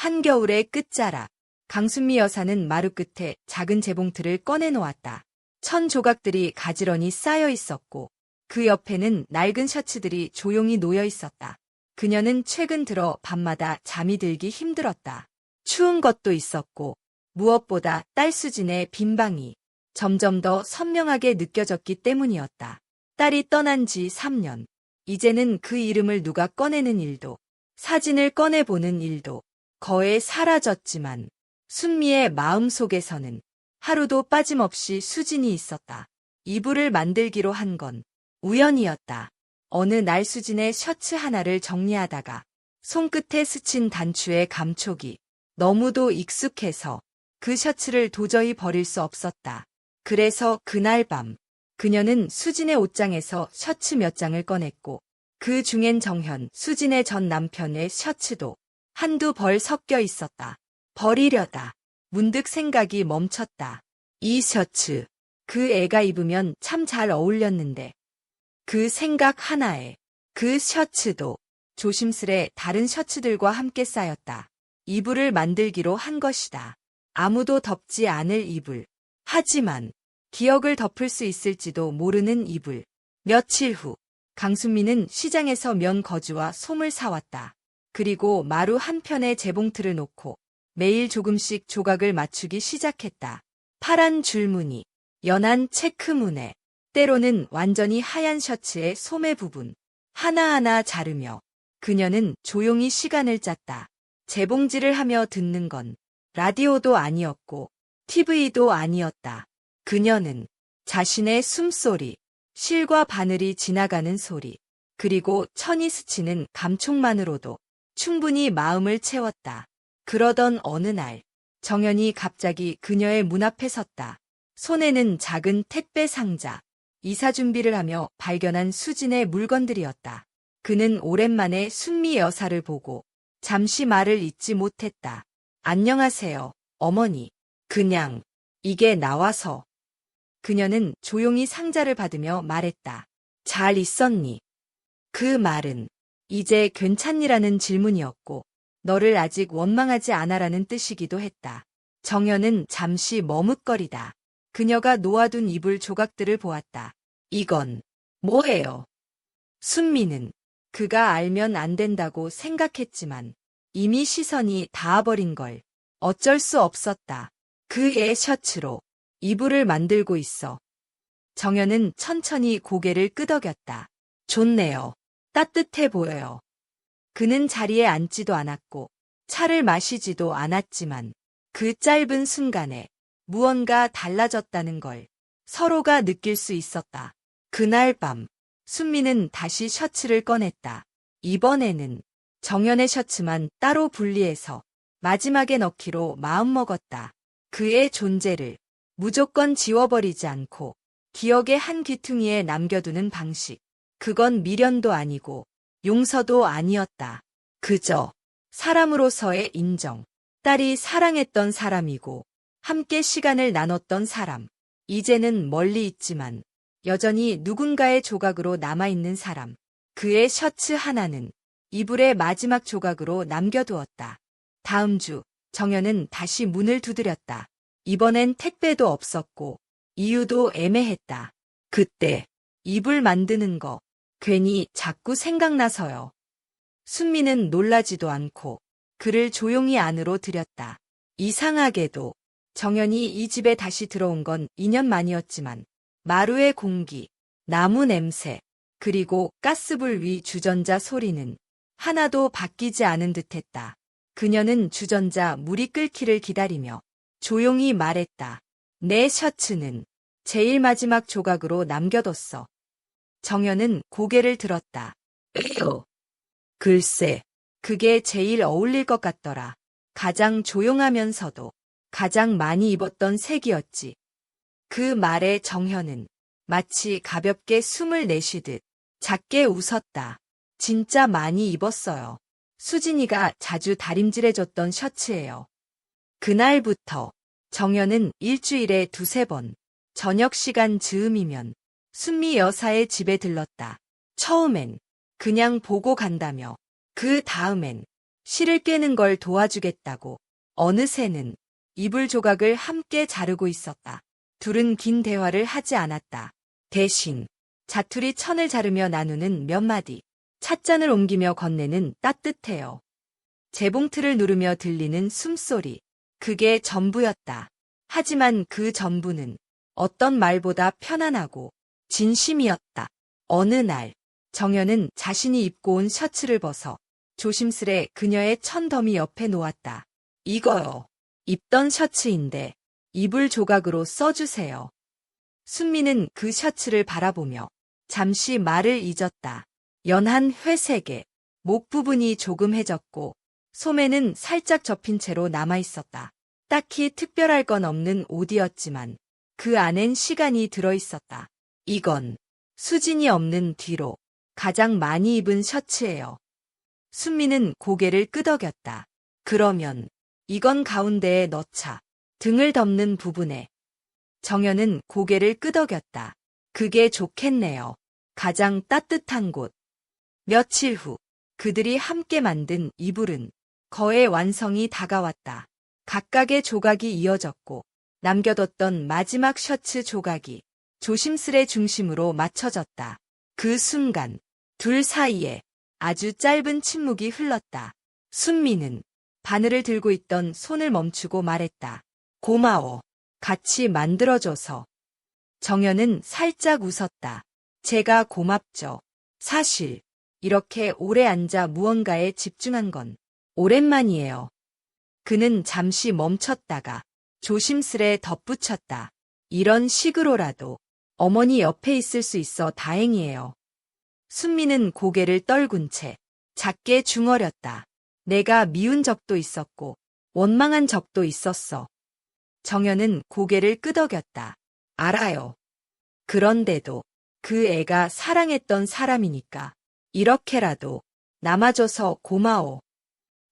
한겨울의 끝자락. 강순미 여사는 마루 끝에 작은 재봉틀을 꺼내놓았다. 천 조각들이 가지런히 쌓여 있었고 그 옆에는 낡은 셔츠들이 조용히 놓여 있었다. 그녀는 최근 들어 밤마다 잠이 들기 힘들었다. 추운 것도 있었고 무엇보다 딸 수진의 빈방이 점점 더 선명하게 느껴졌기 때문이었다. 딸이 떠난 지 3년. 이제는 그 이름을 누가 꺼내는 일도, 사진을 꺼내보는 일도 거의 사라졌지만 순미의 마음속에서는 하루도 빠짐없이 수진이 있었다. 이불을 만들기로 한 건 우연이었다. 어느 날 수진의 셔츠 하나를 정리하다가 손끝에 스친 단추의 감촉이 너무도 익숙해서 그 셔츠를 도저히 버릴 수 없었다. 그래서 그날 밤 그녀는 수진의 옷장에서 셔츠 몇 장을 꺼냈고 그 중엔 정현, 수진의 전 남편의 셔츠도 한두 벌 섞여 있었다. 버리려다 문득 생각이 멈췄다. 이 셔츠, 그 애가 입으면 참 잘 어울렸는데. 그 생각 하나에 그 셔츠도 조심스레 다른 셔츠들과 함께 쌓였다. 이불을 만들기로 한 것이다. 아무도 덮지 않을 이불. 하지만 기억을 덮을 수 있을지도 모르는 이불. 며칠 후 강순미는 시장에서 면 거즈와 솜을 사왔다. 그리고 마루 한편에 재봉틀을 놓고 매일 조금씩 조각을 맞추기 시작했다. 파란 줄무늬, 연한 체크무늬, 때로는 완전히 하얀 셔츠의 소매 부분, 하나하나 자르며 그녀는 조용히 시간을 짰다. 재봉질을 하며 듣는 건 라디오도 아니었고 TV도 아니었다. 그녀는 자신의 숨소리, 실과 바늘이 지나가는 소리, 그리고 천이 스치는 감촉만으로도 충분히 마음을 채웠다. 그러던 어느 날 정연이 갑자기 그녀의 문 앞에 섰다. 손에는 작은 택배 상자, 이사 준비를 하며 발견한 수진의 물건들이었다. 그는 오랜만에 순미 여사를 보고 잠시 말을 잇지 못했다. 안녕하세요, 어머니. 그냥 이게 나와서. 그녀는 조용히 상자를 받으며 말했다. 잘 있었니? 그 말은 이제 괜찮니라는 질문이었고 너를 아직 원망하지 않아라는 뜻이기도 했다. 정연은 잠시 머뭇거리다. 그녀가 놓아둔 이불 조각들을 보았다. 이건 뭐예요? 순미는 그가 알면 안 된다고 생각했지만 이미 시선이 닿아버린 걸 어쩔 수 없었다. 그의 셔츠로 이불을 만들고 있어. 정연은 천천히 고개를 끄덕였다. 좋네요. 따뜻해 보여요. 그는 자리에 앉지도 않았고 차를 마시지도 않았지만 그 짧은 순간에 무언가 달라졌다는 걸 서로가 느낄 수 있었다. 그날 밤 순미는 다시 셔츠를 꺼냈다. 이번에는 정연의 셔츠만 따로 분리해서 마지막에 넣기로 마음먹었다. 그의 존재를 무조건 지워버리지 않고 기억의 한 귀퉁이에 남겨두는 방식. 그건 미련도 아니고 용서도 아니었다. 그저 사람으로서의 인정. 딸이 사랑했던 사람이고 함께 시간을 나눴던 사람. 이제는 멀리 있지만 여전히 누군가의 조각으로 남아있는 사람. 그의 셔츠 하나는 이불의 마지막 조각으로 남겨두었다. 다음 주 정연은 다시 문을 두드렸다. 이번엔 택배도 없었고 이유도 애매했다. 그때 이불 만드는 거 괜히 자꾸 생각나서요. 순미는 놀라지도 않고 그를 조용히 안으로 들였다. 이상하게도 정연이 이 집에 다시 들어온 건 2년 만이었지만 마루의 공기, 나무 냄새, 그리고 가스불 위 주전자 소리는 하나도 바뀌지 않은 듯했다. 그녀는 주전자 물이 끓기를 기다리며 조용히 말했다. 내 셔츠는 제일 마지막 조각으로 남겨뒀어. 정연은 고개를 들었다. 에요. 글쎄, 그게 제일 어울릴 것 같더라. 가장 조용하면서도 가장 많이 입었던 색이었지. 그 말에 정현은 마치 가볍게 숨을 내쉬듯 작게 웃었다. 진짜 많이 입었어요. 수진이가 자주 다림질해줬던 셔츠예요. 그날부터 정연은 일주일에 2~3번 저녁 시간 즈음이면 순미 여사의 집에 들렀다. 처음엔 그냥 보고 간다며 그 다음엔 실을 꿰는 걸 도와주겠다고. 어느새는 이불 조각을 함께 자르고 있었다. 둘은 긴 대화를 하지 않았다. 대신 자투리 천을 자르며 나누는 몇 마디, 찻잔을 옮기며 건네는 따뜻해요. 재봉틀을 누르며 들리는 숨소리, 그게 전부였다. 하지만 그 전부는 어떤 말보다 편안하고 진심이었다. 어느 날 정연은 자신이 입고 온 셔츠를 벗어 조심스레 그녀의 천더미 옆에 놓았다. 이거요. 입던 셔츠인데 이불 조각으로 써주세요. 순미는 그 셔츠를 바라보며 잠시 말을 잊었다. 연한 회색에 목 부분이 조금 해졌고 소매는 살짝 접힌 채로 남아있었다. 딱히 특별할 건 없는 옷이었지만 그 안엔 시간이 들어있었다. 이건 수진이 없는 뒤로 가장 많이 입은 셔츠예요. 순미는 고개를 끄덕였다. 그러면 이건 가운데에 넣자. 등을 덮는 부분에. 정연은 고개를 끄덕였다. 그게 좋겠네요. 가장 따뜻한 곳. 며칠 후 그들이 함께 만든 이불은 거의 완성이 다가왔다. 각각의 조각이 이어졌고 남겨뒀던 마지막 셔츠 조각이 조심스레 중심으로 맞춰졌다. 그 순간 둘 사이에 아주 짧은 침묵이 흘렀다. 순미는 바늘을 들고 있던 손을 멈추고 말했다. 고마워. 같이 만들어줘서. 정연은 살짝 웃었다. 제가 고맙죠. 사실 이렇게 오래 앉아 무언가에 집중한 건 오랜만이에요. 그는 잠시 멈췄다가 조심스레 덧붙였다. 이런 식으로라도 어머니 옆에 있을 수 있어 다행이에요. 순미는 고개를 떨군 채 작게 중얼였다. 내가 미운 적도 있었고 원망한 적도 있었어. 정연은 고개를 끄덕였다. 알아요. 그런데도 그 애가 사랑했던 사람이니까 이렇게라도 남아줘서 고마워.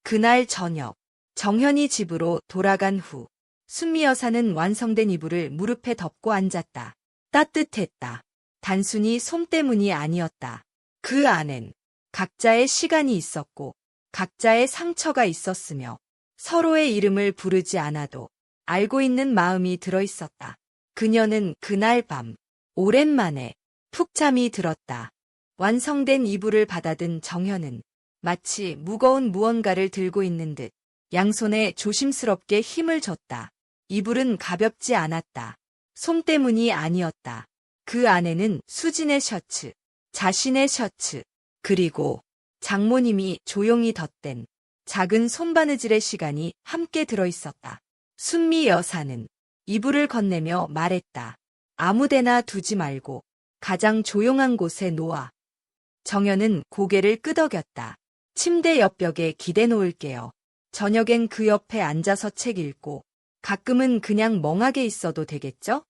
그날 저녁 정현이 집으로 돌아간 후 순미 여사는 완성된 이불을 무릎에 덮고 앉았다. 따뜻했다. 단순히 솜 때문이 아니었다. 그 안엔 각자의 시간이 있었고 각자의 상처가 있었으며 서로의 이름을 부르지 않아도 알고 있는 마음이 들어있었다. 그녀는 그날 밤 오랜만에 푹 잠이 들었다. 완성된 이불을 받아든 정현은 마치 무거운 무언가를 들고 있는 듯 양손에 조심스럽게 힘을 줬다. 이불은 가볍지 않았다. 솜 때문이 아니었다. 그 안에는 수진의 셔츠, 자신의 셔츠, 그리고 장모님이 조용히 덧댄 작은 손바느질의 시간이 함께 들어있었다. 순미 여사는 이불을 건네며 말했다. 아무데나 두지 말고 가장 조용한 곳에 놓아. 정연은 고개를 끄덕였다. 침대 옆벽에 기대 놓을게요. 저녁엔 그 옆에 앉아서 책 읽고 가끔은 그냥 멍하게 있어도 되겠죠?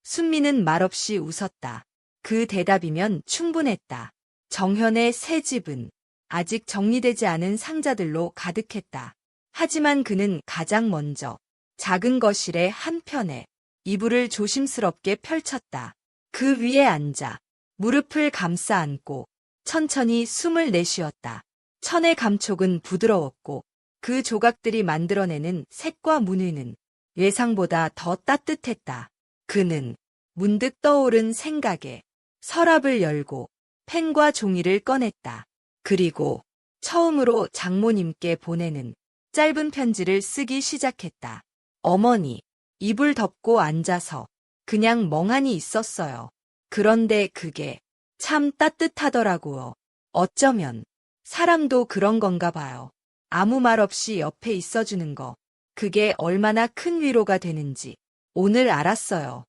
순미는 말없이 웃었다. 그 대답이면 충분했다. 정현의 새 집은 아직 정리되지 않은 상자들로 가득했다. 하지만 그는 가장 먼저 작은 거실의 한편에 이불을 조심스럽게 펼쳤다. 그 위에 앉아 무릎을 감싸 안고 천천히 숨을 내쉬었다. 천의 감촉은 부드러웠고 그 조각들이 만들어내는 색과 무늬는 예상보다 더 따뜻했다. 그는 문득 떠오른 생각에 서랍을 열고 펜과 종이를 꺼냈다. 그리고 처음으로 장모님께 보내는 짧은 편지를 쓰기 시작했다. 어머니, 이불 덮고 앉아서 그냥 멍하니 있었어요. 그런데 그게 참 따뜻하더라고요. 어쩌면 사람도 그런 건가 봐요. 아무 말 없이 옆에 있어주는 거, 그게 얼마나 큰 위로가 되는지 오늘 알았어요.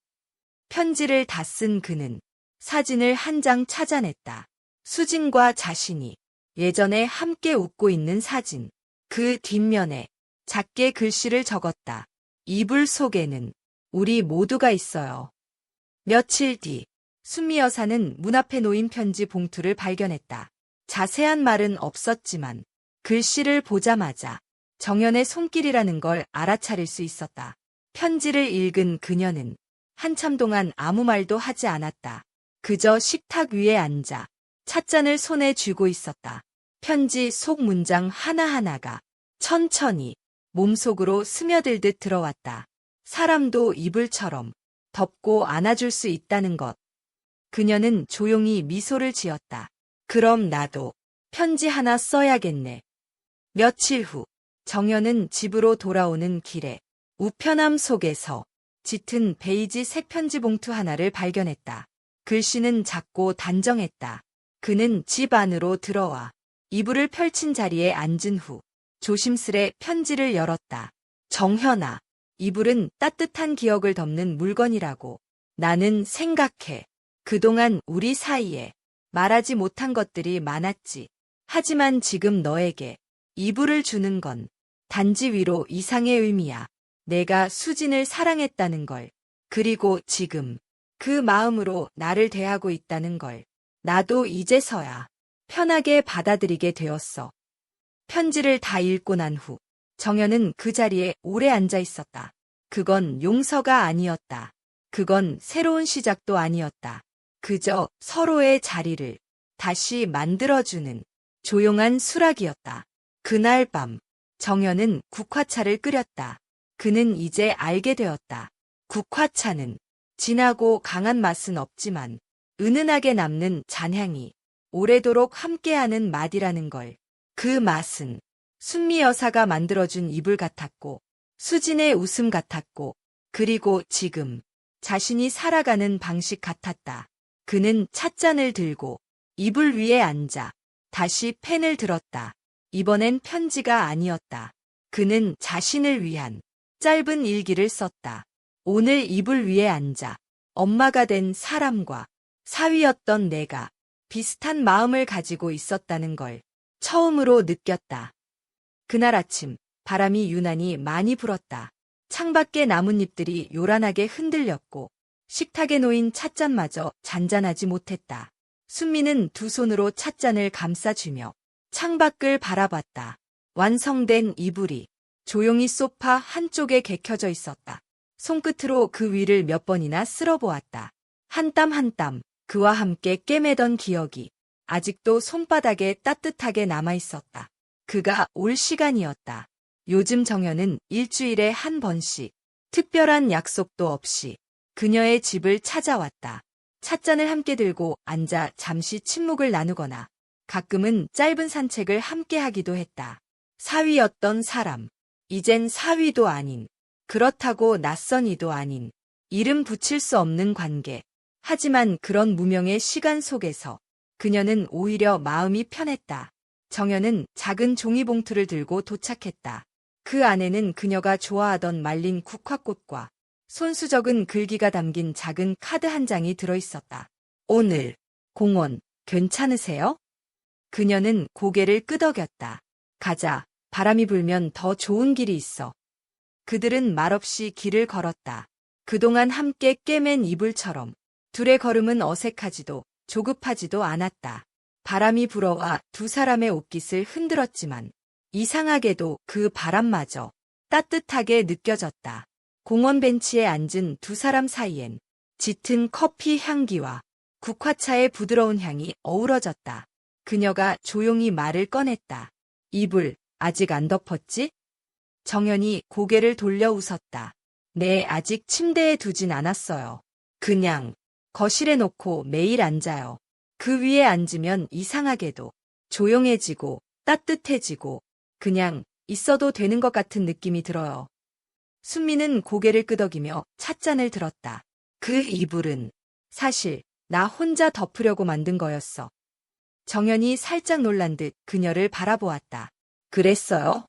편지를 다 쓴 그는 사진을 한 장 찾아냈다. 수진과 자신이 예전에 함께 웃고 있는 사진. 그 뒷면에 작게 글씨를 적었다. 이불 속에는 우리 모두가 있어요. 며칠 뒤 순미 여사는 문 앞에 놓인 편지 봉투를 발견했다. 자세한 말은 없었지만 글씨를 보자마자 정연의 손길이라는 걸 알아차릴 수 있었다. 편지를 읽은 그녀는 한참 동안 아무 말도 하지 않았다. 그저 식탁 위에 앉아 찻잔을 손에 쥐고 있었다. 편지 속 문장 하나하나가 천천히 몸속으로 스며들듯 들어왔다. 사람도 이불처럼 덮고 안아줄 수 있다는 것. 그녀는 조용히 미소를 지었다. 그럼 나도 편지 하나 써야겠네. 며칠 후, 정연은 집으로 돌아오는 길에 우편함 속에서 짙은 베이지색 편지 봉투 하나를 발견했다. 글씨는 작고 단정했다. 그는 집 안으로 들어와 이불을 펼친 자리에 앉은 후 조심스레 편지를 열었다. 정현아, 이불은 따뜻한 기억을 덮는 물건이라고. 나는 생각해. 그동안 우리 사이에 말하지 못한 것들이 많았지. 하지만 지금 너에게 이불을 주는 건 단지 위로 이상의 의미야. 내가 수진을 사랑했다는 걸. 그리고 지금 그 마음으로 나를 대하고 있다는 걸. 나도 이제서야 편하게 받아들이게 되었어. 편지를 다 읽고 난 후 정연은 그 자리에 오래 앉아 있었다. 그건 용서가 아니었다. 그건 새로운 시작도 아니었다. 그저 서로의 자리를 다시 만들어주는 조용한 수락이었다. 그날 밤 정연은 국화차를 끓였다. 그는 이제 알게 되었다. 국화차는 진하고 강한 맛은 없지만 은은하게 남는 잔향이 오래도록 함께하는 맛이라는 걸. 그 맛은 순미 여사가 만들어준 이불 같았고 수진의 웃음 같았고 그리고 지금 자신이 살아가는 방식 같았다. 그는 찻잔을 들고 이불 위에 앉아 다시 펜을 들었다. 이번엔 편지가 아니었다. 그는 자신을 위한 짧은 일기를 썼다. 오늘 이불 위에 앉아 엄마가 된 사람과 사위였던 내가 비슷한 마음을 가지고 있었다는 걸 처음으로 느꼈다. 그날 아침 바람이 유난히 많이 불었다. 창밖의 나뭇잎들이 요란하게 흔들렸고 식탁에 놓인 찻잔마저 잔잔하지 못했다. 순미는 두 손으로 찻잔을 감싸주며 창밖을 바라봤다. 완성된 이불이 조용히 소파 한쪽에 개켜져 있었다. 손끝으로 그 위를 몇 번이나 쓸어보았다. 한 땀 한 땀 그와 함께 꿰매던 기억이 아직도 손바닥에 따뜻하게 남아있었다. 그가 올 시간이었다. 요즘 정연은 일주일에 한 번씩 특별한 약속도 없이 그녀의 집을 찾아왔다. 찻잔을 함께 들고 앉아 잠시 침묵을 나누거나 가끔은 짧은 산책을 함께 하기도 했다. 사위였던 사람, 이젠 사위도 아닌, 그렇다고 낯선 이도 아닌, 이름 붙일 수 없는 관계. 하지만 그런 무명의 시간 속에서 그녀는 오히려 마음이 편했다. 정연은 작은 종이봉투를 들고 도착했다. 그 안에는 그녀가 좋아하던 말린 국화꽃과 손수적은 글귀가 담긴 작은 카드 한 장이 들어있었다. 오늘 공원 괜찮으세요? 그녀는 고개를 끄덕였다. 가자. 바람이 불면 더 좋은 길이 있어. 그들은 말없이 길을 걸었다. 그동안 함께 꿰맨 이불처럼 둘의 걸음은 어색하지도 조급하지도 않았다. 바람이 불어와 두 사람의 옷깃을 흔들었지만 이상하게도 그 바람마저 따뜻하게 느껴졌다. 공원 벤치에 앉은 두 사람 사이엔 짙은 커피 향기와 국화차의 부드러운 향이 어우러졌다. 그녀가 조용히 말을 꺼냈다. 이불 아직 안 덮었지? 정연이 고개를 돌려 웃었다. 네, 아직 침대에 두진 않았어요. 그냥 거실에 놓고 매일 앉아요. 그 위에 앉으면 이상하게도 조용해지고 따뜻해지고 그냥 있어도 되는 것 같은 느낌이 들어요. 순미는 고개를 끄덕이며 찻잔을 들었다. 그 이불은 사실 나 혼자 덮으려고 만든 거였어. 정연이 살짝 놀란 듯 그녀를 바라보았다. 그랬어요?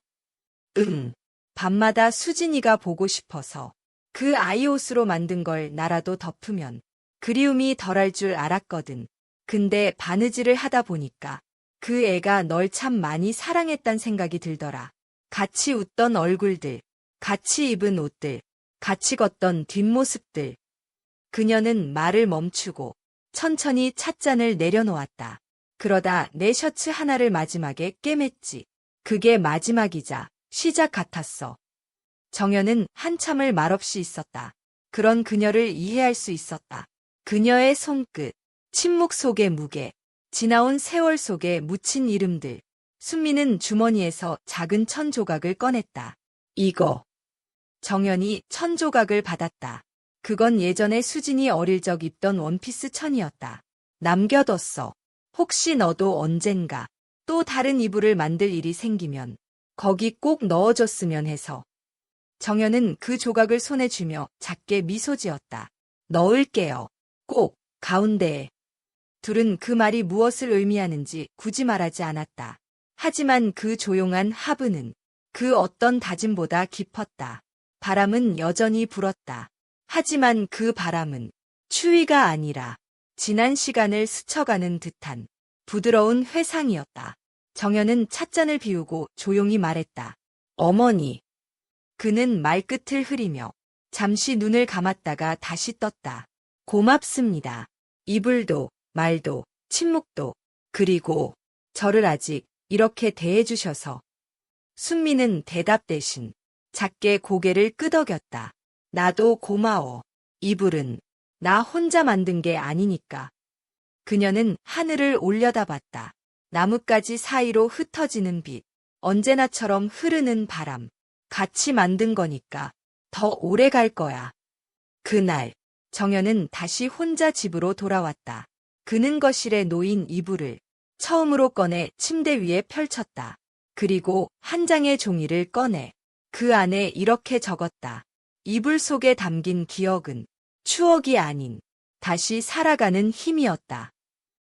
응. 밤마다 수진이가 보고 싶어서 그 아이 옷으로 만든 걸 나라도 덮으면 그리움이 덜할 줄 알았거든. 근데 바느질을 하다 보니까 그 애가 널 참 많이 사랑했단 생각이 들더라. 같이 웃던 얼굴들, 같이 입은 옷들, 같이 걷던 뒷모습들. 그녀는 말을 멈추고 천천히 찻잔을 내려놓았다. 그러다 내 셔츠 하나를 마지막에 꿰맸지. 그게 마지막이자 시작 같았어. 정연은 한참을 말없이 있었다. 그런 그녀를 이해할 수 있었다. 그녀의 손끝, 침묵 속의 무게, 지나온 세월 속에 묻힌 이름들. 순미는 주머니에서 작은 천 조각을 꺼냈다. 이거. 정연이 천 조각을 받았다. 그건 예전에 수진이 어릴 적 입던 원피스 천이었다. 남겨뒀어. 혹시 너도 언젠가 또 다른 이불을 만들 일이 생기면 거기 꼭 넣어줬으면 해서. 정연은 그 조각을 손에 쥐며 작게 미소 지었다. 넣을게요. 꼭 가운데에. 둘은 그 말이 무엇을 의미하는지 굳이 말하지 않았다. 하지만 그 조용한 하부는 그 어떤 다짐보다 깊었다. 바람은 여전히 불었다. 하지만 그 바람은 추위가 아니라 지난 시간을 스쳐가는 듯한 부드러운 회상이었다. 정연은 찻잔을 비우고 조용히 말했다. 어머니. 그는 말끝을 흐리며 잠시 눈을 감았다가 다시 떴다. 고맙습니다. 이불도, 말도, 침묵도, 그리고 저를 아직 이렇게 대해주셔서. 순미는 대답 대신 작게 고개를 끄덕였다. 나도 고마워. 이불은 나 혼자 만든 게 아니니까. 그녀는 하늘을 올려다봤다. 나뭇가지 사이로 흩어지는 빛, 언제나처럼 흐르는 바람. 같이 만든 거니까 더 오래 갈 거야. 그날, 정연은 다시 혼자 집으로 돌아왔다. 그는 거실에 놓인 이불을 처음으로 꺼내 침대 위에 펼쳤다. 그리고 한 장의 종이를 꺼내 그 안에 이렇게 적었다. 이불 속에 담긴 기억은 추억이 아닌 다시 살아가는 힘이었다.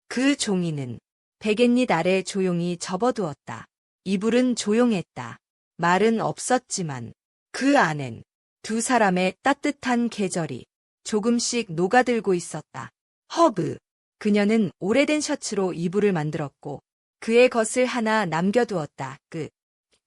그 종이는 베갯잎 아래 조용히 접어두었다. 이불은 조용했다. 말은 없었지만 그 안엔 두 사람의 따뜻한 계절이 조금씩 녹아들고 있었다. 허브. 그녀는 오래된 셔츠로 이불을 만들었고 그의 것을 하나 남겨두었다. 끝.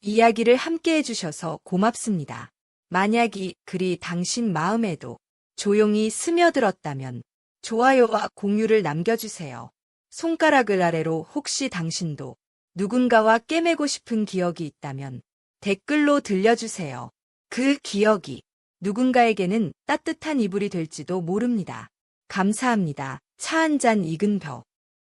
이야기를 함께 해주셔서 고맙습니다. 만약 이 글이 당신 마음에도 조용히 스며들었다면 좋아요와 공유를 남겨주세요. 손가락을 아래로 혹시 당신도 누군가와 깨매고 싶은 기억이 있다면 댓글로 들려주세요. 그 기억이 누군가에게는 따뜻한 이불이 될지도 모릅니다. 감사합니다. 차 한 잔 익은 벼.